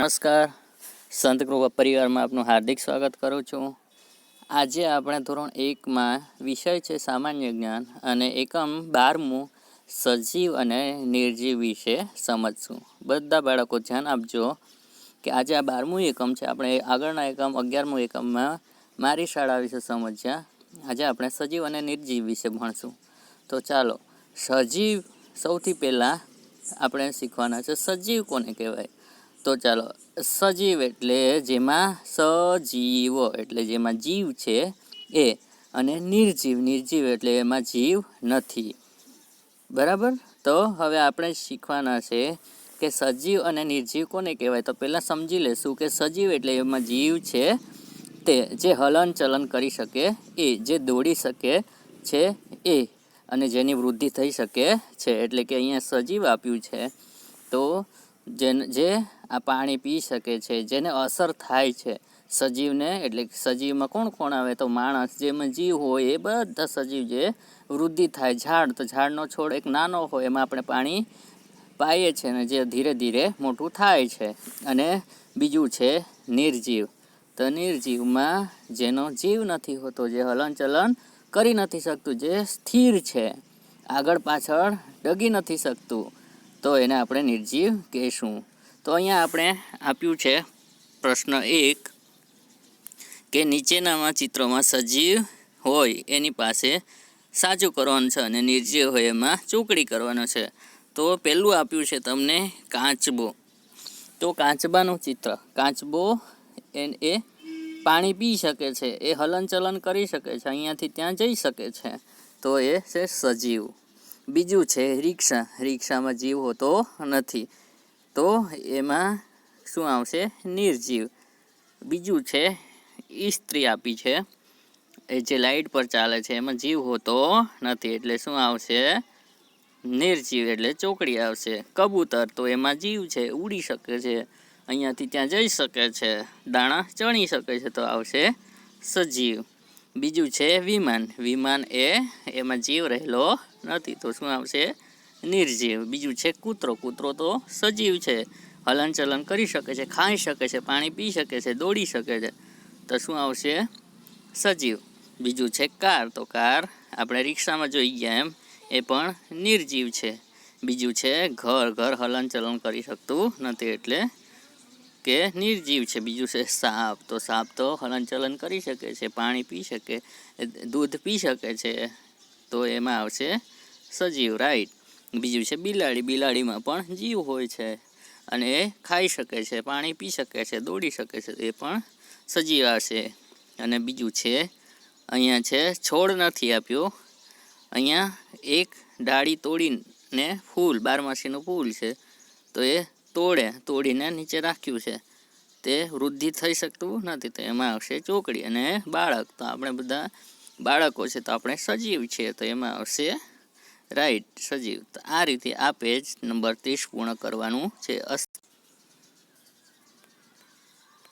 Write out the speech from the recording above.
નમસ્કાર, સંત કૃપા પરિવારમાં આપનું હાર્દિક સ્વાગત કરું છું। આજે આપણે ધોરણ 1માં વિષય છે સામાન્ય જ્ઞાન અને એકમ 12મું સજીવ અને નિર્જીવ વિશે સમજશું। બધા બાળકો ધ્યાન આપજો કે આજે આ 12મું એકમ છે। આપણે આગળના એકમ 11મું એકમમાં મારી શાળા વિશે સમજ્યા। આજે આપણે સજીવ અને નિર્જીવ વિશે ભણશું। તો ચાલો, સજીવ સૌથી પહેલાં આપણે શીખવાના છે સજીવ કોને કહેવાય। તો ચાલો, સજીવ એટલે જેમાં સજીવો એટલે જેમાં જીવ છે એ, અને નિર્જીવ નિર્જીવ એટલે એમાં જીવ નથી, બરાબર। તો હવે આપણે શીખવાના છે કે સજીવ અને નિર્જીવ કોને કહેવાય। તો પહેલાં સમજી લેશું કે સજીવ એટલે એમાં જીવ છે તે, જે હલન ચલન કરી શકે એ, જે દોડી શકે છે એ, અને જેની વૃદ્ધિ થઈ શકે છે। એટલે કે અહીંયા સજીવ આપ્યું છે તો જે આ પાણી પી શકે છે, જેને અસર થાય છે સજીવને, એટલે સજીવમાં કોણ કોણ આવે તો માણસ, જેમાં જીવ હોય એ બધા સજીવ, જે વૃદ્ધિ થાય, ઝાડ તો ઝાડનો છોડ એક નાનો હોય એમાં આપણે પાણી પાઈએ છીએ અને જે ધીરે ધીરે મોટું થાય છે। અને બીજું છે નિર્જીવ। તો નિર્જીવમાં જેનો જીવ નથી હોતો, જે હલનચલન કરી નથી શકતું, જે સ્થિર છે, આગળ પાછળ ડગી નથી શકતું, તો એને આપણે નિર્જીવ કહેશું। તો અહીંયા આપણે આપ્યું છે પ્રશ્ન 1 કે નીચેનામાં ચિત્રોમાં સજીવ હોય એની પાસે સાચું કરવાનું છે અને નિર્જીવ હોય એમાં ચોકડી કરવાનો છે। તો પહેલું આપ્યું છે તમને કાચબો। તો કાચબાનું ચિત્ર, કાચબો એ પાણી પી શકે છે, એ હલનચલન કરી શકે છે, અહીંયાથી ત્યાં જઈ શકે છે, તો એ છે સજીવ। બીજું છે રિક્ષા। રિક્ષામાં જીવ હોતો નથી, તો એમાં શું આવશે નિર્જીવ। બીજું છે ઇસ્ત્રી આપી છે, એ જે લાઇટ પર ચાલે છે, એમાં જીવ હોતો નથી, એટલે શું આવશે નિર્જીવ, એટલે ચોકડી આવશે। કબૂતર, તો એમાં જીવ છે, ઉડી શકે છે, અહીંયાથી ત્યાં જઈ શકે છે, દાણા ચણી શકે છે, તો આવશે સજીવ। બીજું છે વિમાન। વિમાન એમાં જીવ રહેલો નથી, તો શું આવશે નિર્જીવ। બીજું છે કૂતરો। કૂતરો તો સજીવ છે, હલનચલન કરી શકે છે, ખાઈ શકે છે, પાણી પી શકે છે, દોડી શકે છે, તો શું આવશે સજીવ। બીજું છે કાર। તો કાર આપણે રિક્ષામાં જોઈ ગયા એમ એ પણ નિર્જીવ છે। બીજું છે ઘર। ઘર હલનચલન કરી શકતું નથી, એટલે કે નિર્જીવ છે। બીજું છે સાપ। તો સાપ તો હલનચલન કરી શકે છે, પાણી પી શકે, દૂધ પી શકે છે, તો એમાં આવશે સજીવ, રાઈટ। બીજું છે બિલાડી। બિલાડીમાં પણ જીવ હોય છે અને એ ખાઈ શકે છે, પાણી પી શકે છે, દોડી શકે છે, એ પણ સજીવ આવશે। અને બીજું છે અહીંયા છે છોડ નથી આપ્યો, અહીંયા એક ડાળી તોડીને ફૂલ, બારમાસીનું ફૂલ છે, તો એ તોડીને નીચે રાખ્યું છે, તે વૃદ્ધિ થઈ શકતું નથી, તો એમાં આવશે ચોકડી। અને બાળક, તો આપણે બધા બાળકો છે, તો આપણે સજીવ છીએ, તો એમાં આવશે રાઈટ સજીવ। તો આ રીતે આ પેજ નંબર 30 પૂર્ણ કરવાનું છે।